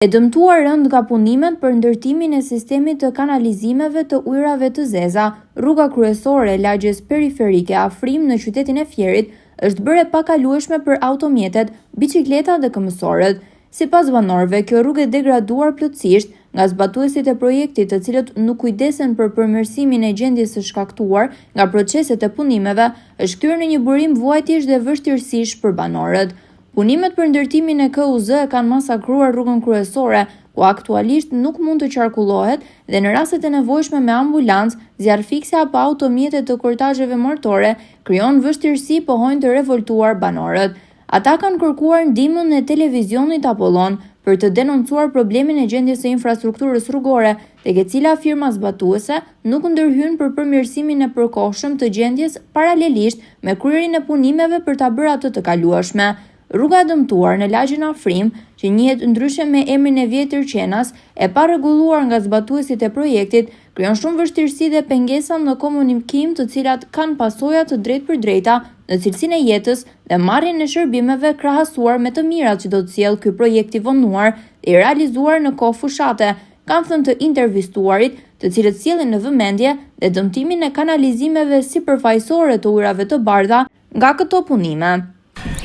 E dëmtuar rënd nga punimet për ndërtimin e sistemit të kanalizimeve të ujrave të zeza, rruga kryesore e lagjes periferike Afrim në qytetin e Fierit është bërë e pakalueshme për automjetet, biçikleta dhe këmbësorët. Sipas banorëve, kjo rrugë e degraduar plotësisht nga zbatuesit e projektit, të cilët nuk kujdesen për përmirësimin e gjendjes së shkaktuar nga proceset e punimeve, është kthyer në një burim vuajtjesh dhe vështirësish për banorët. Punimet për ndërtimin e KUZ kanë masakruar rrugën kryesore, ku aktualisht nuk mund të qarkullohet dhe në rastet e nevojshme me ambulancë, zjarrfikse apo automjete të kortazheve martore krijon vështirësi, pohojnë të revoltuar banorët. Ata kanë kërkuar ndihmën e televizionit Apollon për të denoncuar problemin e gjendjes së infrastrukturës rrugore, tek e cila firma zbatuese nuk ndërhyn për përmirësimin e përkohshëm të gjendjes paralelisht me kryerjen e punimeve për ta bërë atë të kalueshme. Rruga e dëmtuar në lagjen Afrim, që njihet ndryshe me emrin e vjetër Qenas, e pa rregulluar nga zbatuesit e projektit, krijon shumë vështirësi dhe pengesa në komunikim, të cilat kanë pasoja të drejtpërdrejta në cilësinë e jetës dhe marrjen e shërbimeve krahasuar me të mirat që do të sjellë ky projekt i vonuar dhe i realizuar në kohë fushate, kanë thënë të intervistuarit, të cilët sjellin në vëmendje dhe dëmtimin e kanalizimeve sipërfaqësore të ujrave të bardha nga këto punime.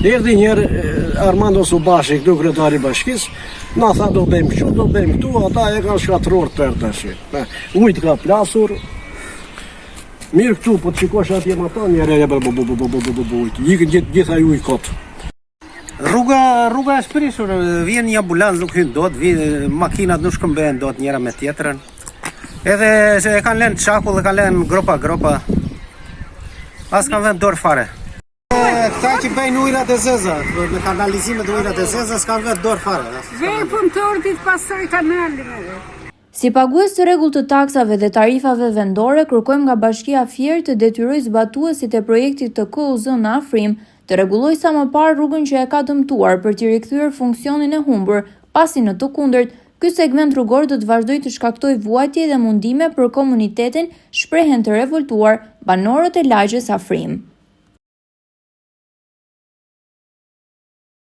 Erdhi njerë Armando Subashi, këtu kryetari i bashkisë, na tha do bëjmë kështu, do bëjmë këtu, ata e kanë shkatërruar tërë tash. Ujtë ka plasur. Mirë këtu, po të shikosh atje më ata njerë ikën gjitha ujë kot. Rruga është prishur, vjen një ambulancë, nuk hyn dot, makinat nuk shkëmbehen dot njëra me tjetrën. Edhe se e kanë lënë çakull, e kanë lënë gropa. As kanë vënë dorë fare. Këta që bëjnë ujrat e zeza, me kanalizimet e ujrat e zeza, s'kanë vetë dorë fare. Vej punëtorë ditë pasoj kanalin. Si pagues të rregullt të taksave dhe tarifave vendore, kërkojmë nga Bashkia Fier të detyrojë zbatuesit e projektit të KUZ në Afrim të rregullojë sa më parë rrugën që e ka dëmtuar për t'i rikthyer funksionin e humbur, pasi në të kundërt, ky segment rrugor do të vazhdojë të shkaktojë vuajtje dhe mundime për komunitetin, shprehen të revoltuar banorët e lagjes Afrim.